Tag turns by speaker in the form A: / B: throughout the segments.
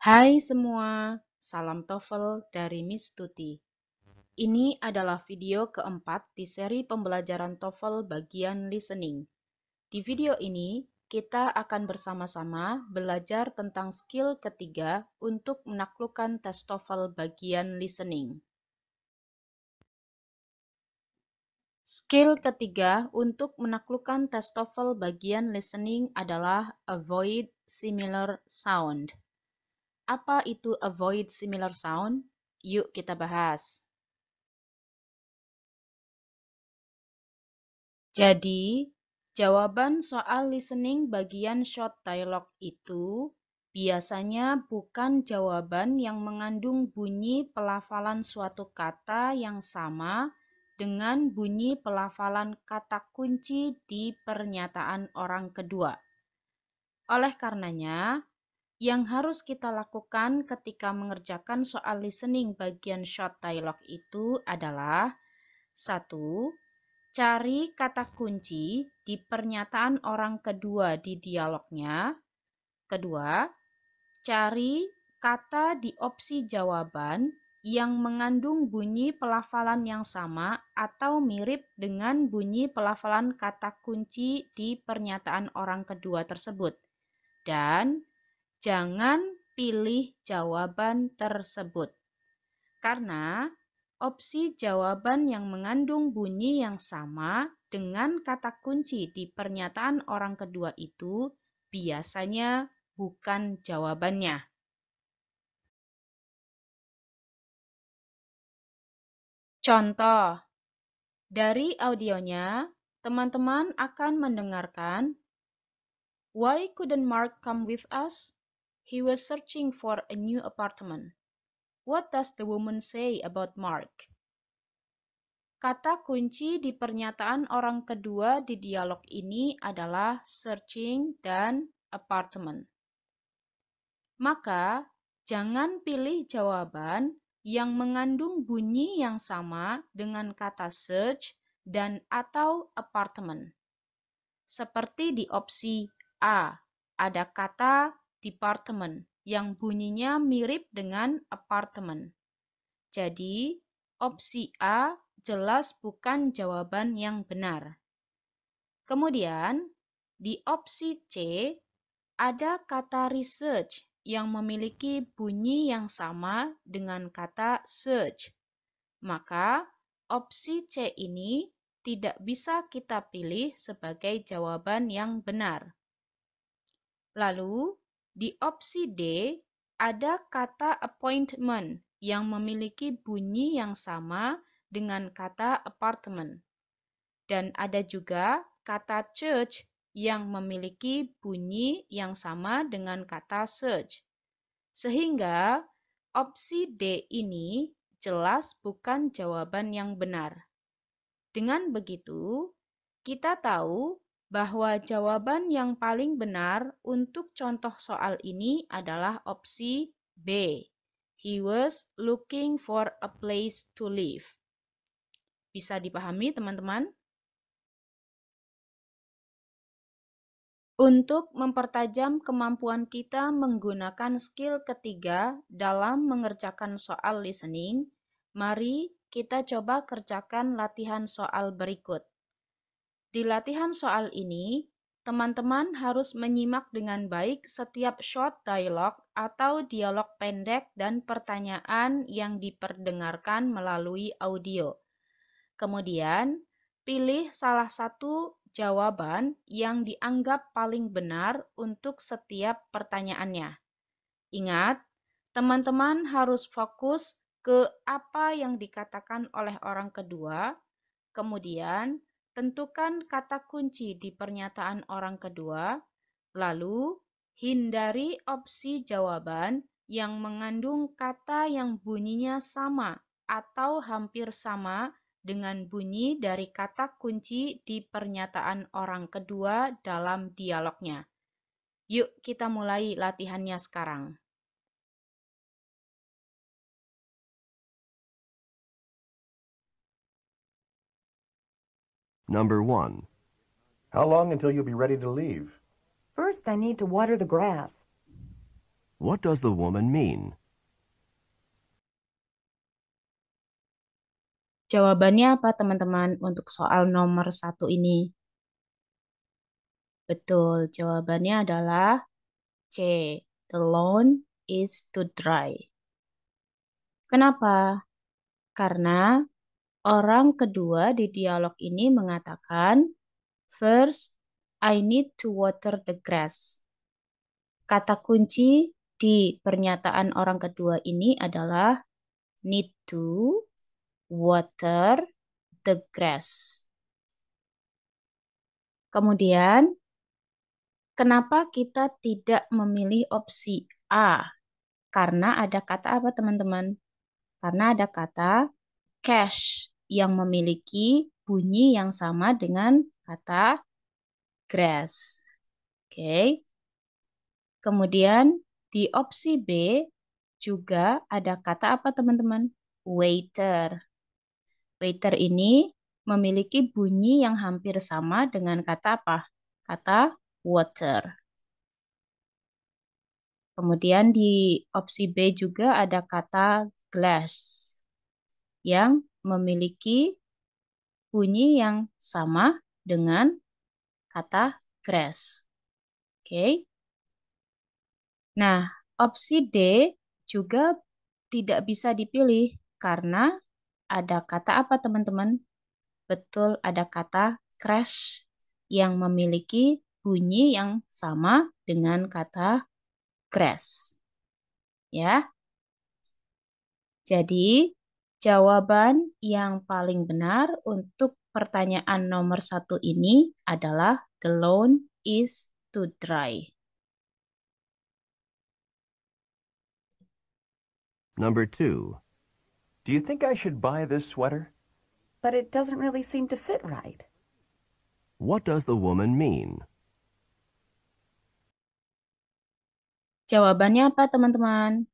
A: Hai semua, salam TOEFL dari Miss Tuti. Ini adalah video keempat di seri pembelajaran TOEFL bagian listening. Di video ini, kita akan bersama-sama belajar tentang skill ketiga untuk menaklukkan tes TOEFL bagian listening. Skill ketiga untuk menaklukkan tes TOEFL bagian listening adalah avoid similar sound. Apa itu avoid similar sound? Yuk kita bahas. Jadi, jawaban soal listening bagian short dialogue itu biasanya bukan jawaban yang mengandung bunyi pelafalan suatu kata yang sama dengan bunyi pelafalan kata kunci di pernyataan orang kedua. Oleh karenanya, yang harus kita lakukan ketika mengerjakan soal listening bagian short dialogue itu adalah 1. Cari kata kunci di pernyataan orang kedua di dialognya. Kedua, cari kata di opsi jawaban yang mengandung bunyi pelafalan yang sama atau mirip dengan bunyi pelafalan kata kunci di pernyataan orang kedua tersebut. Dan jangan pilih jawaban tersebut. Karena opsi jawaban yang mengandung bunyi yang sama dengan kata kunci di pernyataan orang kedua itu biasanya bukan jawabannya. Contoh, dari audionya, teman-teman akan mendengarkan, "Why couldn't Mark come with us? He was searching for a new apartment. What does the woman say about Mark?" Kata kunci di pernyataan orang kedua di dialog ini adalah searching dan apartment. Maka, jangan pilih jawaban yang mengandung bunyi yang sama dengan kata search dan atau apartment. Seperti di opsi A, ada kata department yang bunyinya mirip dengan apartment. Jadi, opsi A jelas bukan jawaban yang benar. Kemudian, di opsi C, ada kata research yang memiliki bunyi yang sama dengan kata search. Maka, opsi C ini tidak bisa kita pilih sebagai jawaban yang benar. Lalu, di opsi D, ada kata appointment yang memiliki bunyi yang sama dengan kata apartment. Dan ada juga kata church yang memiliki bunyi yang sama dengan kata search. Sehingga opsi D ini jelas bukan jawaban yang benar. Dengan begitu, kita tahu bahwa jawaban yang paling benar untuk contoh soal ini adalah opsi B. He was looking for a place to live. Bisa dipahami, teman-teman? Untuk mempertajam kemampuan kita menggunakan skill ketiga dalam mengerjakan soal listening, mari kita coba kerjakan latihan soal berikut. Di latihan soal ini, teman-teman harus menyimak dengan baik setiap short dialogue atau dialog pendek dan pertanyaan yang diperdengarkan melalui audio. Kemudian, pilih salah satu jawaban yang dianggap paling benar untuk setiap pertanyaannya. Ingat, teman-teman harus fokus ke apa yang dikatakan oleh orang kedua, kemudian tentukan kata kunci di pernyataan orang kedua, lalu hindari opsi jawaban yang mengandung kata yang bunyinya sama atau hampir sama dengan bunyi dari kata kunci di pernyataan orang kedua dalam dialognya. Yuk kita mulai latihannya sekarang.
B: Number 1.
C: How long until you'll be ready to leave?
D: First, I need to water the grass.
B: What does the woman mean?
A: Jawabannya apa teman-teman untuk soal nomor satu ini? Betul, jawabannya adalah C. The lawn is too dry. Kenapa? Karena orang kedua di dialog ini mengatakan, first, I need to water the grass. Kata kunci di pernyataan orang kedua ini adalah need to water the grass. Kemudian, kenapa kita tidak memilih opsi A? Karena ada kata apa, teman-teman? Karena ada kata cash yang memiliki bunyi yang sama dengan kata grass. Oke. Kemudian di opsi B juga ada kata apa, teman-teman? Waiter. Waiter ini memiliki bunyi yang hampir sama dengan kata apa? Kata water. Kemudian di opsi B juga ada kata glass yang memiliki bunyi yang sama dengan kata grass. Oke. Nah, opsi D juga tidak bisa dipilih karena ada kata apa, teman-teman? Betul, ada kata crash yang memiliki bunyi yang sama dengan kata grass. Ya. Jadi, jawaban yang paling benar untuk pertanyaan nomor satu ini adalah the lawn is too dry.
B: Number 2.
C: Do you think I should buy this sweater?
D: But it doesn't really seem to fit right.
B: What does the woman mean?
A: Jawabannya apa, teman-teman?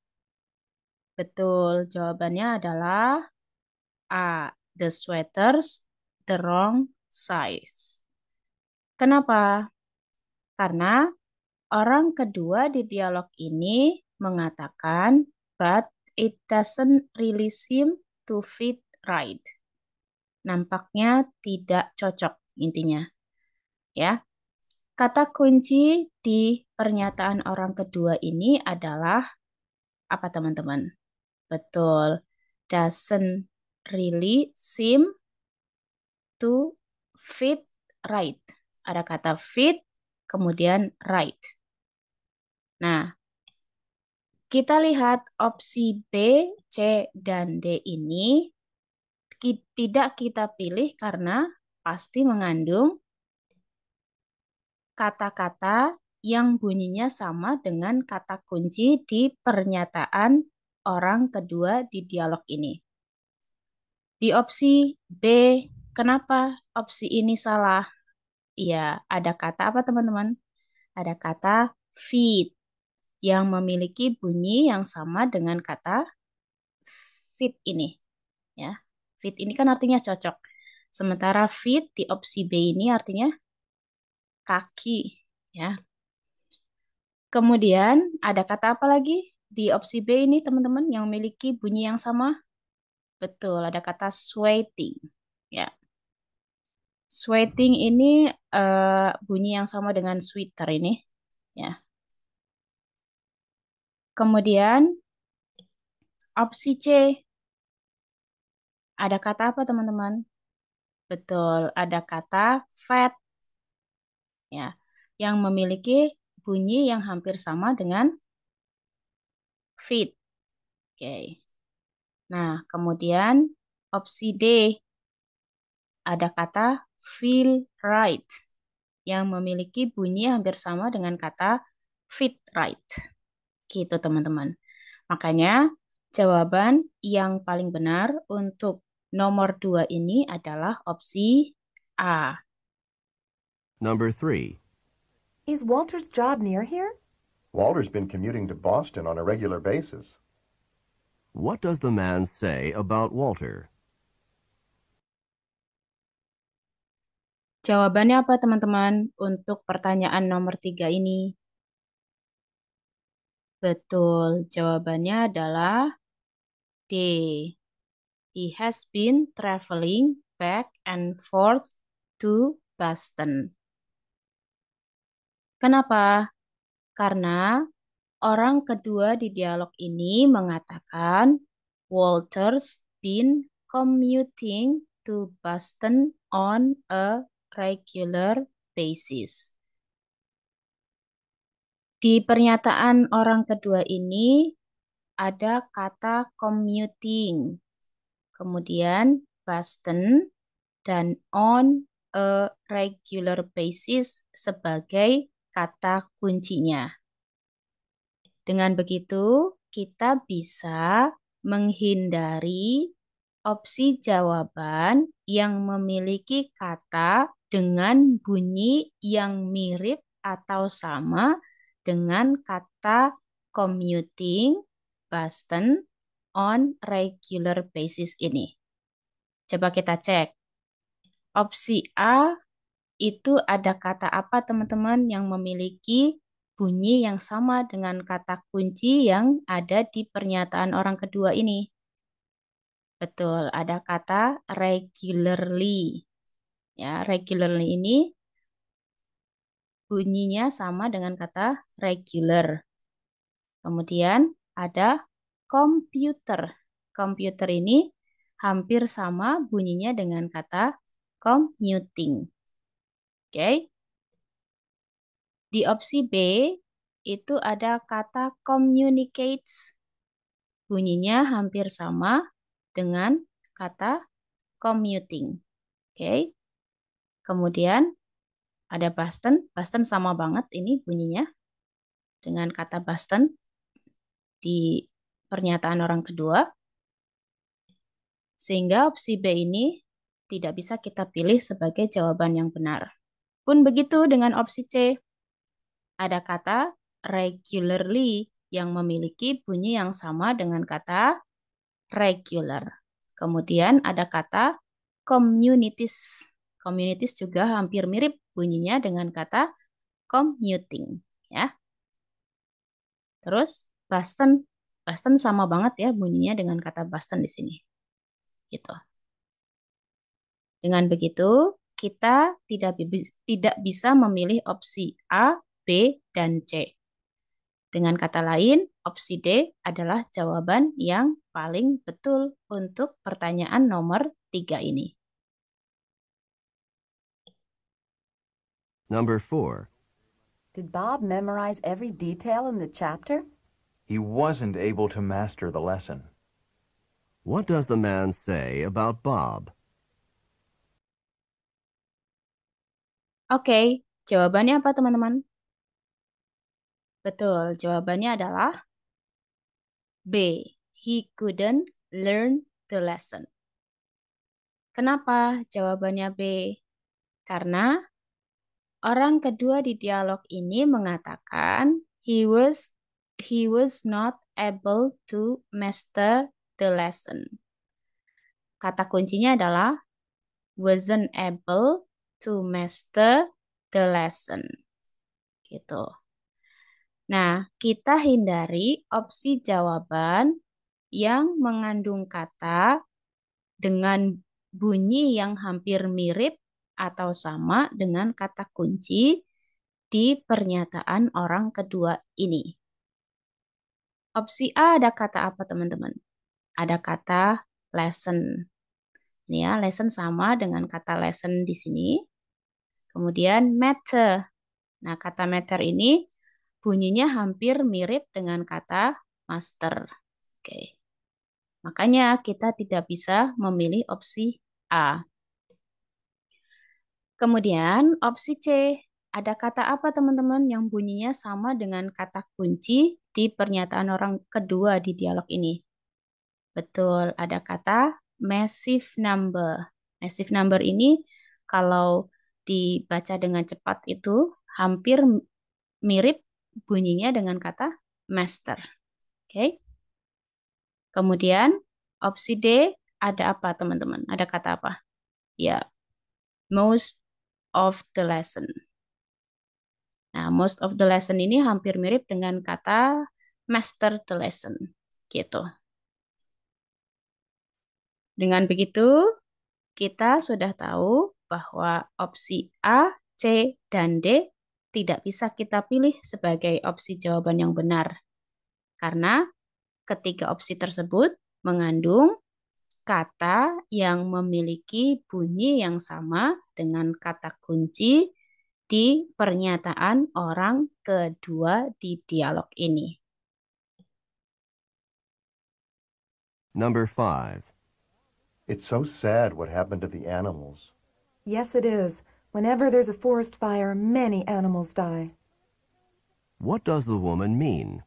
A: Betul, jawabannya adalah A. The sweater's the wrong size. Kenapa? Karena orang kedua di dialog ini mengatakan, but it doesn't really seem to fit right. Nampaknya tidak cocok intinya. Ya. Kata kunci di pernyataan orang kedua ini adalah apa, teman-teman? Betul. Doesn't really seem to fit right. Ada kata fit, kemudian right. Nah, kita lihat opsi B, C, dan D ini tidak kita pilih karena pasti mengandung kata-kata yang bunyinya sama dengan kata kunci di pernyataan orang kedua di dialog ini. Di opsi B, kenapa opsi ini salah? Iya, ada kata apa, teman-teman? Ada kata fit yang memiliki bunyi yang sama dengan kata fit ini. Ya, fit ini kan artinya cocok. Sementara fit di opsi B ini artinya kaki. Ya. Kemudian ada kata apa lagi di opsi B ini, teman-teman, yang memiliki bunyi yang sama? Betul, ada kata sweating. Ya. Sweating ini bunyi yang sama dengan sweater ini. Ya. Kemudian opsi C. Ada kata apa, teman-teman? Betul, ada kata fat. Ya. Yang memiliki bunyi yang hampir sama dengan fit. Oke. Nah, kemudian opsi D. Ada kata feel right yang memiliki bunyi hampir sama dengan kata fit right. Gitu, teman-teman. Makanya jawaban yang paling benar untuk nomor 2 ini adalah opsi A.
B: Number 3.
D: Is Walter's job near here?
E: Walter's been commuting to Boston on a regular basis.
B: What does the man say about Walter?
A: Jawabannya apa, teman-teman, untuk pertanyaan nomor 3 ini? Betul, jawabannya adalah D. He has been traveling back and forth to Boston. Kenapa? Karena orang kedua di dialog ini mengatakan Walter's been commuting to Boston on a regular basis. Di pernyataan orang kedua ini ada kata commuting, kemudian Boston, dan on a regular basis sebagai kata kuncinya. Dengan begitu, kita bisa menghindari opsi jawaban yang memiliki kata dengan bunyi yang mirip atau sama dengan kata commuting, Boston, on regular basis ini. Coba kita cek. Opsi A itu ada kata apa teman-teman yang memiliki bunyi yang sama dengan kata kunci yang ada di pernyataan orang kedua ini? Betul, ada kata regularly. Ya, regularly ini bunyinya sama dengan kata regular. Kemudian ada computer. Computer ini hampir sama bunyinya dengan kata commuting. Oke. Di opsi B itu ada kata communicates. Bunyinya hampir sama dengan kata commuting. Oke. Kemudian ada Boston. Boston sama banget ini bunyinya dengan kata Boston di pernyataan orang kedua. Sehingga opsi B ini tidak bisa kita pilih sebagai jawaban yang benar. Pun begitu dengan opsi C. Ada kata regularly yang memiliki bunyi yang sama dengan kata regular. Kemudian ada kata communities. Communities juga hampir mirip bunyinya dengan kata commuting, ya. Terus Boston, Boston sama banget ya bunyinya dengan kata Boston di sini. Gitu. Dengan begitu, kita tidak bisa memilih opsi A, B, dan C. Dengan kata lain, opsi D adalah jawaban yang paling betul untuk pertanyaan nomor 3 ini.
B: Number 4.
D: Did Bob memorize every detail in the chapter?
C: He wasn't able to master the lesson.
B: What does the man say about Bob?
A: Oke, jawabannya apa teman-teman? Betul, jawabannya adalah B. He couldn't learn the lesson. Kenapa jawabannya B? Karena orang kedua di dialog ini mengatakan he was not able to master the lesson. Kata kuncinya adalah wasn't able to master the lesson. Gitu. Nah, kita hindari opsi jawaban yang mengandung kata dengan bunyi yang hampir mirip atau sama dengan kata kunci di pernyataan orang kedua ini. Opsi A ada kata apa teman-teman? Ada kata lesson. Ini ya, lesson sama dengan kata lesson di sini. Kemudian matter. Nah, kata matter ini bunyinya hampir mirip dengan kata master. Oke. Makanya kita tidak bisa memilih opsi A. Kemudian opsi C. Ada kata apa teman-teman yang bunyinya sama dengan kata kunci di pernyataan orang kedua di dialog ini? Betul, ada kata massive number. Massive number ini kalau dibaca dengan cepat itu hampir mirip bunyinya dengan kata master. Oke. Kemudian opsi D ada apa teman-teman? Ada kata apa? Ya, most of the lesson. Nah, most of the lesson ini hampir mirip dengan kata master the lesson. Gitu. Dengan begitu, kita sudah tahu bahwa opsi A, C, dan D tidak bisa kita pilih sebagai opsi jawaban yang benar. Karena ketiga opsi tersebut mengandung kata yang memiliki bunyi yang sama dengan kata kunci di pernyataan orang kedua di dialog ini.
B: Number 5.
E: It's so sad what happened to the animals.
F: Yes, it is. Whenever there's a forest fire, many animals die.
B: What does the woman mean?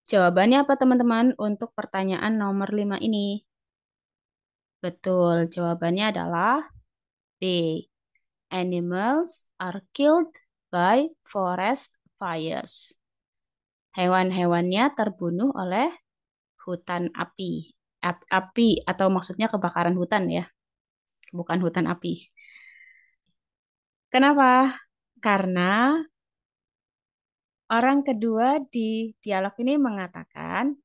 A: Jawabannya apa teman-teman untuk pertanyaan nomor 5 ini? Betul, jawabannya adalah B. Animals are killed by forest fires. Hewan-hewannya terbunuh oleh hutan api. Api atau maksudnya kebakaran hutan ya. Bukan hutan api. Kenapa? Karena orang kedua di dialog ini mengatakan,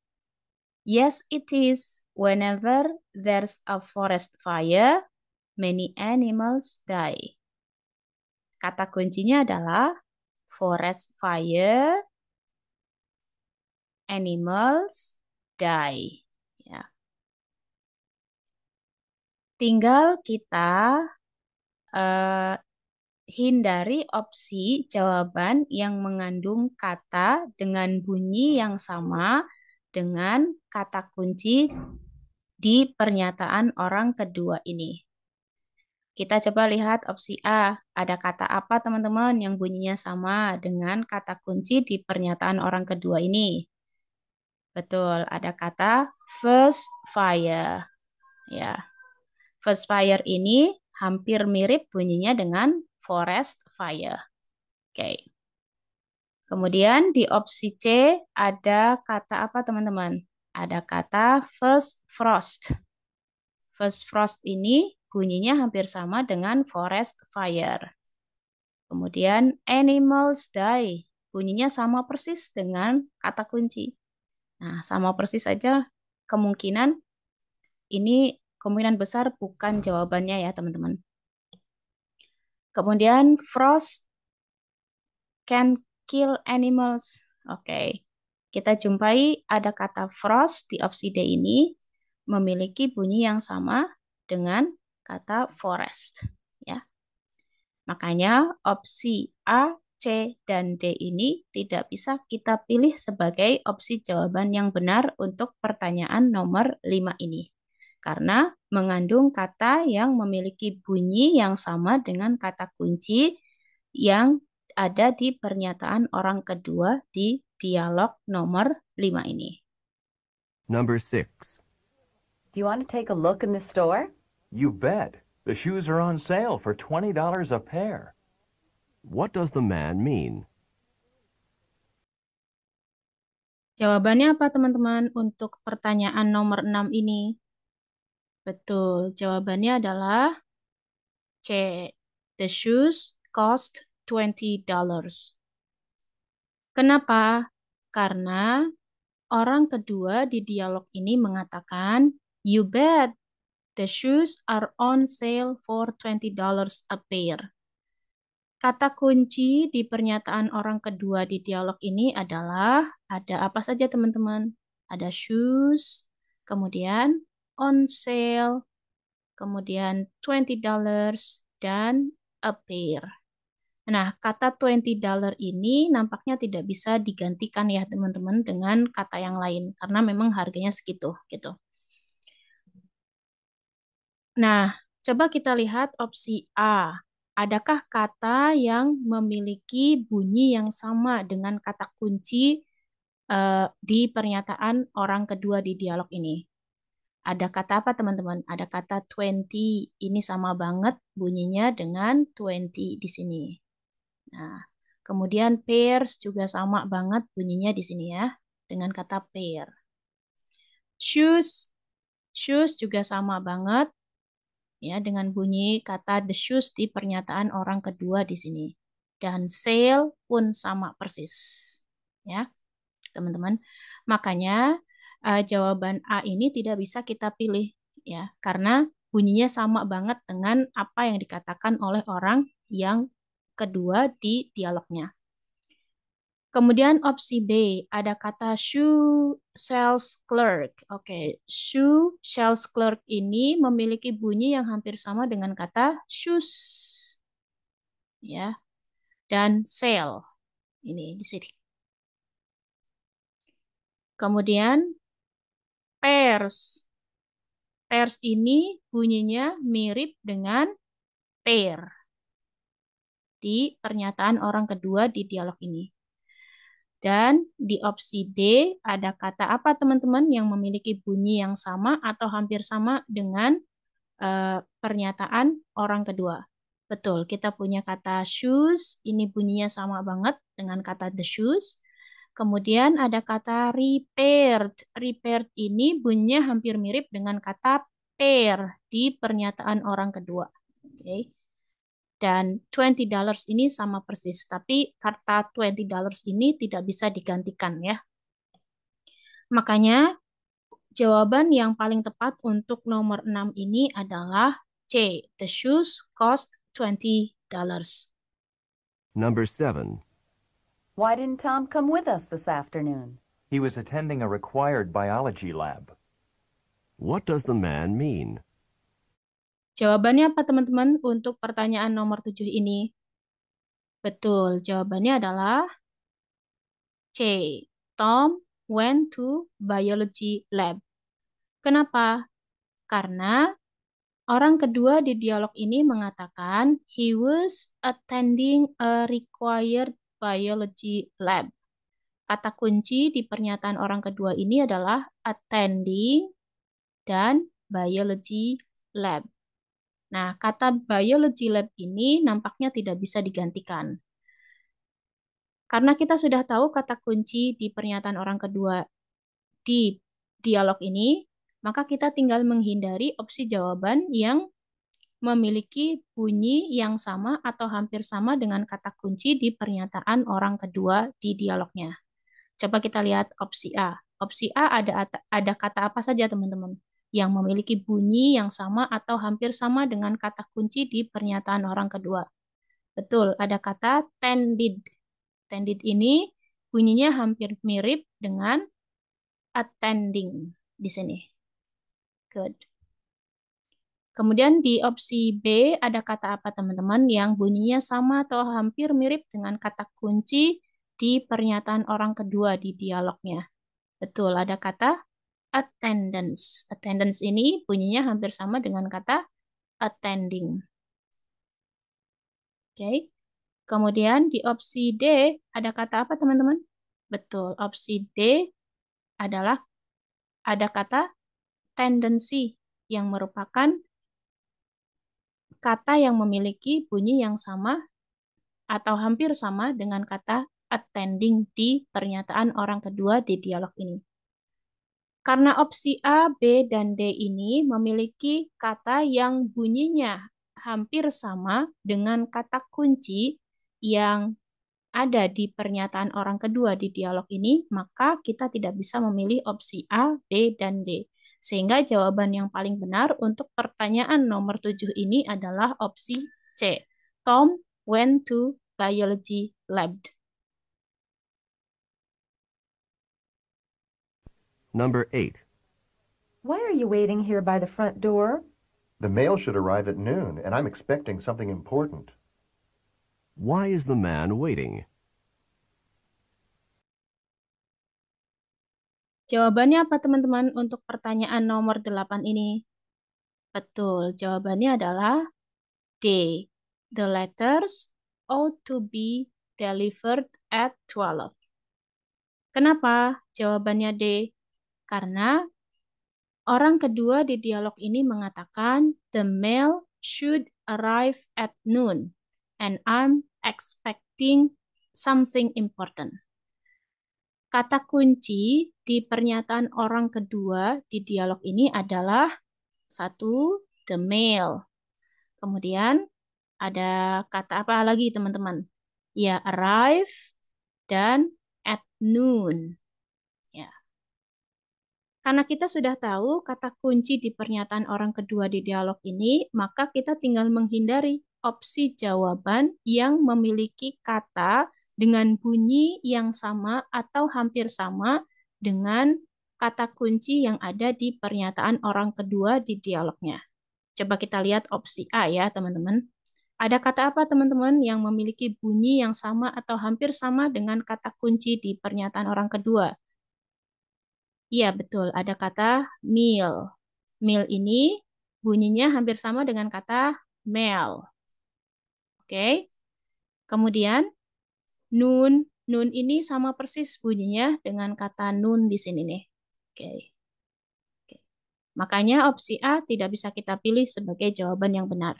A: yes, it is. Whenever there's a forest fire, many animals die. Kata kuncinya adalah forest fire, animals die. Ya. Tinggal kita hindari opsi jawaban yang mengandung kata dengan bunyi yang sama dengan kata kunci di pernyataan orang kedua ini. Kita coba lihat opsi A. Ada kata apa teman-teman yang bunyinya sama dengan kata kunci di pernyataan orang kedua ini? Betul, ada kata first fire. Ya. First fire ini hampir mirip bunyinya dengan forest fire. Oke. Kemudian di opsi C ada kata apa teman-teman? Ada kata first frost. First frost ini bunyinya hampir sama dengan forest fire. Kemudian animals die. Bunyinya sama persis dengan kata kunci. Nah, sama persis aja kemungkinan besar bukan jawabannya ya teman-teman. Kemudian frost can kill animals. Oke. Kita jumpai ada kata frost di opsi D ini memiliki bunyi yang sama dengan kata forest. Ya. Makanya opsi A, C, dan D ini tidak bisa kita pilih sebagai opsi jawaban yang benar untuk pertanyaan nomor 5 ini. Karena mengandung kata yang memiliki bunyi yang sama dengan kata kunci yang ada di pernyataan orang kedua di dialog nomor 5 ini.
B: Number 6.
D: Do you want to take a look in the store?
C: You bet. The shoes are on sale for $20 a pair.
B: What does the man mean?
A: Jawabannya apa teman-teman untuk pertanyaan nomor 6 ini? Betul, jawabannya adalah C. The shoes cost $20. Kenapa? Karena orang kedua di dialog ini mengatakan, you bet, the shoes are on sale for $20 a pair. Kata kunci di pernyataan orang kedua di dialog ini adalah, ada apa saja teman-teman? Ada shoes, kemudian on sale, kemudian $20, dan a pair. Nah, kata $20 ini nampaknya tidak bisa digantikan ya teman-teman dengan kata yang lain karena memang harganya segitu gitu. Nah, coba kita lihat opsi A. Adakah kata yang memiliki bunyi yang sama dengan kata kunci di pernyataan orang kedua di dialog ini? Ada kata apa teman-teman? Ada kata 20. Ini sama banget bunyinya dengan 20 di sini. Nah, kemudian pairs juga sama banget bunyinya di sini ya, dengan kata pair. Shoes juga sama banget ya dengan bunyi kata the shoes di pernyataan orang kedua di sini. dan sail pun sama persis. Ya, teman-teman. Makanya jawaban A ini tidak bisa kita pilih ya, karena bunyinya sama banget dengan apa yang dikatakan oleh orang yang kedua di dialognya. Kemudian opsi B, ada kata shoe sales clerk. Oke, shoe sales clerk ini memiliki bunyi yang hampir sama dengan kata shoes. Ya. Dan sale. Ini di sini. Kemudian pairs. Pairs ini bunyinya mirip dengan pair di pernyataan orang kedua di dialog ini. Dan di opsi D ada kata apa teman-teman yang memiliki bunyi yang sama atau hampir sama dengan pernyataan orang kedua. Betul, kita punya kata shoes, ini bunyinya sama banget dengan kata the shoes. Kemudian ada kata repaired. Repaired ini bunyinya hampir mirip dengan kata pair di pernyataan orang kedua. Oke. Dan $20 ini sama persis, tapi kata $20 ini tidak bisa digantikan ya. Makanya jawaban yang paling tepat untuk nomor 6 ini adalah C. The shoes cost $20.
B: Number 7.
D: Why didn't Tom come with us this afternoon?
C: He was attending a required biology lab.
B: What does the man mean?
A: Jawabannya apa teman-teman untuk pertanyaan nomor 7 ini? Betul, jawabannya adalah C. Tom went to biology lab. Kenapa? Karena orang kedua di dialog ini mengatakan he was attending a required biology lab. Kata kunci di pernyataan orang kedua ini adalah attending dan biology lab. Nah, kata biology lab ini nampaknya tidak bisa digantikan. Karena kita sudah tahu kata kunci di pernyataan orang kedua di dialog ini, maka kita tinggal menghindari opsi jawaban yang memiliki bunyi yang sama atau hampir sama dengan kata kunci di pernyataan orang kedua di dialognya. Coba kita lihat opsi A. Opsi A ada kata apa saja teman-teman yang memiliki bunyi yang sama atau hampir sama dengan kata kunci di pernyataan orang kedua. Betul, ada kata tended. Tended ini bunyinya hampir mirip dengan attending di sini. Good. Kemudian di opsi B ada kata apa teman-teman yang bunyinya sama atau hampir mirip dengan kata kunci di pernyataan orang kedua di dialognya. Betul, ada kata attendance. Attendance ini bunyinya hampir sama dengan kata attending. Oke. Kemudian di opsi D ada kata apa teman-teman? Betul, opsi D adalah ada kata tendency yang merupakan kata yang memiliki bunyi yang sama atau hampir sama dengan kata attending di pernyataan orang kedua di dialog ini. Karena opsi A, B, dan D ini memiliki kata yang bunyinya hampir sama dengan kata kunci yang ada di pernyataan orang kedua di dialog ini, maka kita tidak bisa memilih opsi A, B, dan D. Sehingga jawaban yang paling benar untuk pertanyaan nomor 7 ini adalah opsi C. Tom went to biology lab.
B: Number 8.
F: Why are you waiting here by the front door?
E: The mail should arrive at noon, and I'm expecting something important.
B: Why is the man waiting?
A: Jawabannya apa teman-teman untuk pertanyaan nomor 8 ini? Betul, jawabannya adalah D. The letters ought to be delivered at 12. Kenapa jawabannya D? Karena orang kedua di dialog ini mengatakan the mail should arrive at noon and I'm expecting something important. Kata kunci di pernyataan orang kedua di dialog ini adalah 1. The mail. Kemudian ada kata apa lagi teman-teman Ya, arrive dan at noon. Ya. Karena kita sudah tahu kata kunci di pernyataan orang kedua di dialog ini, maka kita tinggal menghindari opsi jawaban yang memiliki kata dengan bunyi yang sama atau hampir sama dengan kata kunci yang ada di pernyataan orang kedua di dialognya. Coba kita lihat opsi A ya, teman-teman. Ada kata apa, teman-teman, yang memiliki bunyi yang sama atau hampir sama dengan kata kunci di pernyataan orang kedua? Iya, betul. Ada kata meal. Meal ini bunyinya hampir sama dengan kata mail. Oke. Kemudian noon. Noon ini sama persis bunyinya dengan kata noon di sini nih. Oke. Oke. Makanya opsi A tidak bisa kita pilih sebagai jawaban yang benar.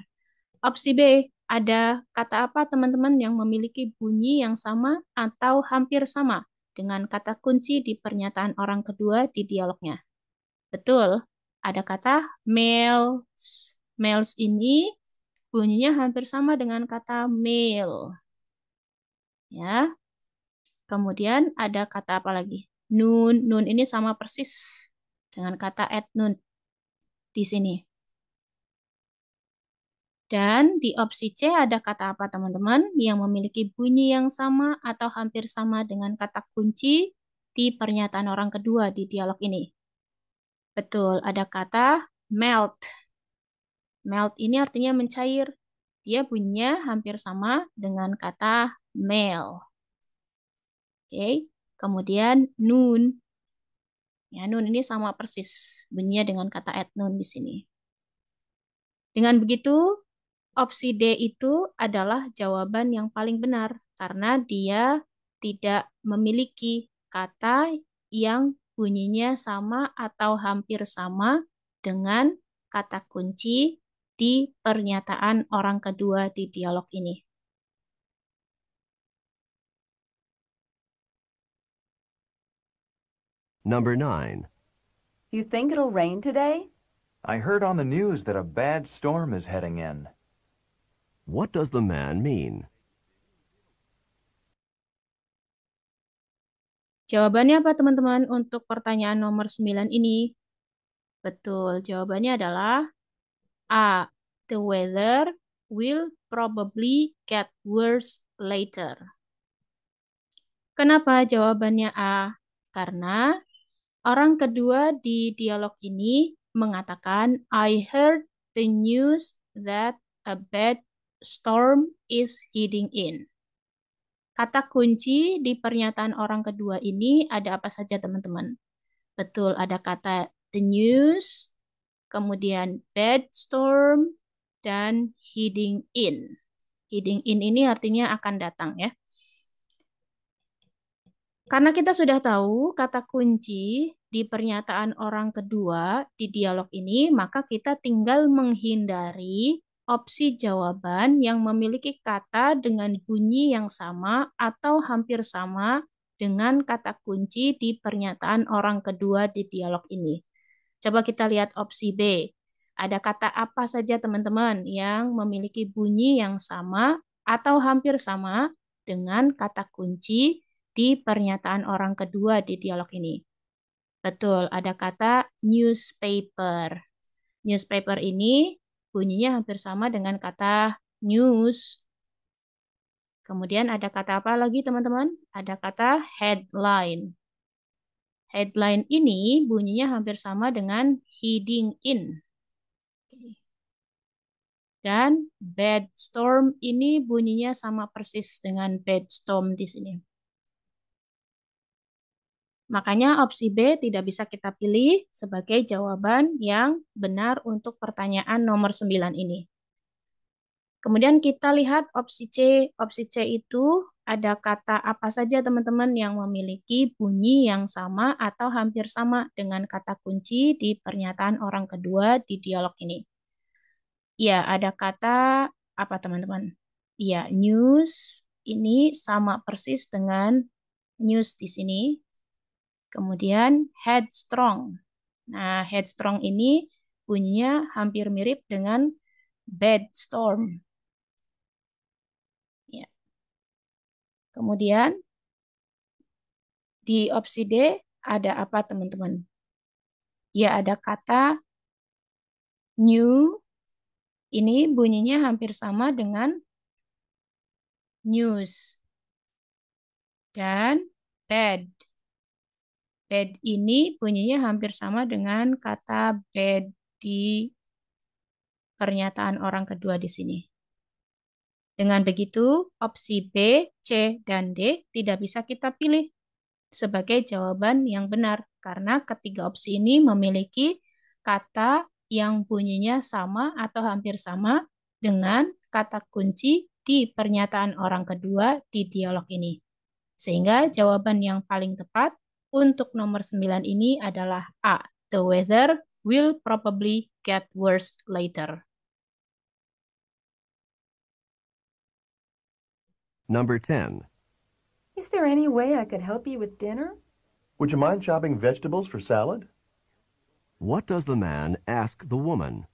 A: Opsi B, ada kata apa teman-teman yang memiliki bunyi yang sama atau hampir sama dengan kata kunci di pernyataan orang kedua di dialognya? Betul, ada kata mails. Mails ini bunyinya hampir sama dengan kata mail. Ya. Kemudian ada kata apa lagi? Noon. Noon ini sama persis dengan kata at noon di sini. Dan di opsi C ada kata apa teman-teman yang memiliki bunyi yang sama atau hampir sama dengan kata kunci di pernyataan orang kedua di dialog ini? Betul, ada kata melt. Melt ini artinya mencair. Dia bunyinya hampir sama dengan kata male. Oke, kemudian noon. Ya, noon ini sama persis bunyinya dengan kata at noon di sini. Dengan begitu, opsi D itu adalah jawaban yang paling benar karena dia tidak memiliki kata yang bunyinya sama atau hampir sama dengan kata kunci di pernyataan orang kedua di dialog ini.
B: Number 9.
D: You think it'll rain today?
C: I heard on the news that a bad storm is heading in.
B: What does the man mean?
A: Jawabannya apa teman-teman untuk pertanyaan nomor 9 ini? Betul, jawabannya adalah A. The weather will probably get worse later. Kenapa jawabannya A? Karena orang kedua di dialog ini mengatakan, I heard the news that a bad storm is heading in. Kata kunci di pernyataan orang kedua ini ada apa saja teman-teman? Betul, ada kata the news, kemudian bad storm, dan heading in. Heading in ini artinya akan datang ya. Karena kita sudah tahu kata kunci di pernyataan orang kedua di dialog ini, maka kita tinggal menghindari opsi jawaban yang memiliki kata dengan bunyi yang sama atau hampir sama dengan kata kunci di pernyataan orang kedua di dialog ini. Coba kita lihat opsi B. Ada kata apa saja teman-teman yang memiliki bunyi yang sama atau hampir sama dengan kata kunci di pernyataan orang kedua di dialog ini? Betul, ada kata newspaper. Newspaper ini bunyinya hampir sama dengan kata news. Kemudian ada kata apa lagi teman-teman? Ada kata headline. Headline ini bunyinya hampir sama dengan heading in. Dan bad storm ini bunyinya sama persis dengan bad storm di sini. Makanya opsi B tidak bisa kita pilih sebagai jawaban yang benar untuk pertanyaan nomor 9 ini. Kemudian kita lihat opsi C. Opsi C itu ada kata apa saja teman-teman yang memiliki bunyi yang sama atau hampir sama dengan kata kunci di pernyataan orang kedua di dialog ini. Ya, ada kata apa teman-teman? Ya, news ini sama persis dengan news di sini. Kemudian headstrong. Nah, headstrong ini bunyinya hampir mirip dengan bad storm. Ya. Kemudian di opsi D ada apa teman-teman? Ya, ada kata new. Ini bunyinya hampir sama dengan news. Dan bad. Bad ini bunyinya hampir sama dengan kata bad di pernyataan orang kedua di sini. Dengan begitu, opsi B, C, dan D tidak bisa kita pilih sebagai jawaban yang benar karena ketiga opsi ini memiliki kata yang bunyinya sama atau hampir sama dengan kata kunci di pernyataan orang kedua di dialog ini. Sehingga jawaban yang paling tepat untuk nomor 9 ini adalah A. The weather will probably get worse later.
B: Number 10.
F: Is there any way I could help you with dinner?
E: Would you mind chopping vegetables for salad?
B: What does the man ask the woman?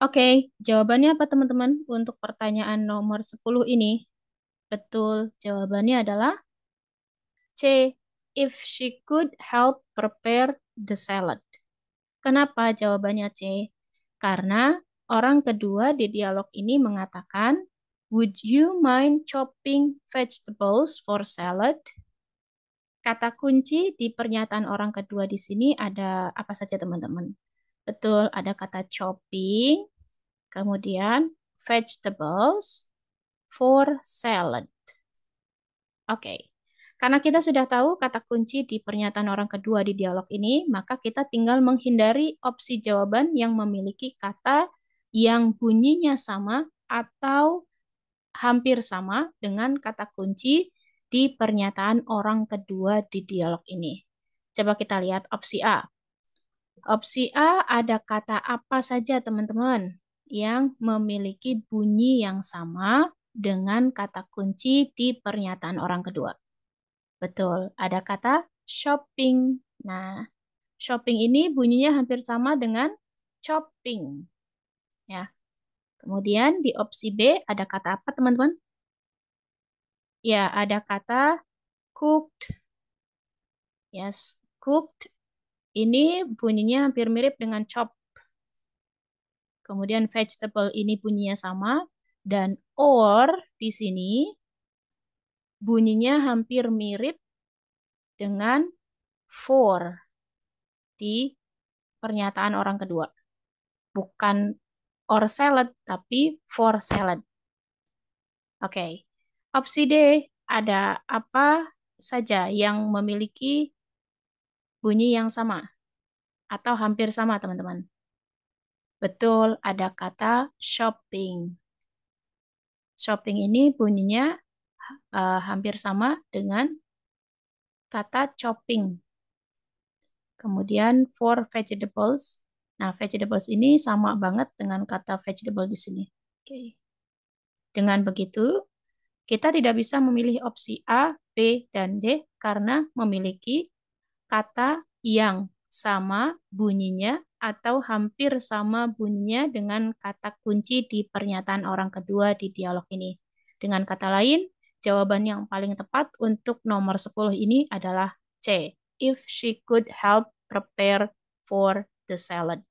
A: Oke, jawabannya apa teman-teman untuk pertanyaan nomor 10 ini? Betul, jawabannya adalah C. If she could help prepare the salad. Kenapa jawabannya C? Karena orang kedua di dialog ini mengatakan, would you mind chopping vegetables for salad? Kata kunci di pernyataan orang kedua di sini ada apa saja teman-teman? Betul, ada kata chopping, kemudian vegetables for salad. Oke. Karena kita sudah tahu kata kunci di pernyataan orang kedua di dialog ini, maka kita tinggal menghindari opsi jawaban yang memiliki kata yang bunyinya sama atau hampir sama dengan kata kunci di pernyataan orang kedua di dialog ini. Coba kita lihat opsi A. Opsi A ada kata apa saja teman-teman yang memiliki bunyi yang sama dengan kata kunci di pernyataan orang kedua. Betul, ada kata shopping. Nah, shopping ini bunyinya hampir sama dengan chopping. Ya. Kemudian di opsi B ada kata apa teman-teman? Ya, ada kata cooked. Yes, cooked. Ini bunyinya hampir mirip dengan chop. Kemudian vegetable ini bunyinya sama. Dan or di sini bunyinya hampir mirip dengan for di pernyataan orang kedua. Bukan or salad, tapi for salad. Oke. Opsi D, ada apa saja yang memiliki bunyi yang sama atau hampir sama, teman-teman? Betul, ada kata shopping. Shopping ini bunyinya hampir sama dengan kata chopping. Kemudian for vegetables. Nah, vegetables ini sama banget dengan kata vegetable di sini. Oke. Dengan begitu, kita tidak bisa memilih opsi A, B, dan D karena memiliki kata yang sama bunyinya atau hampir sama bunyinya dengan kata kunci di pernyataan orang kedua di dialog ini. Dengan kata lain, jawaban yang paling tepat untuk nomor 10 ini adalah C. If she could help prepare for the salad.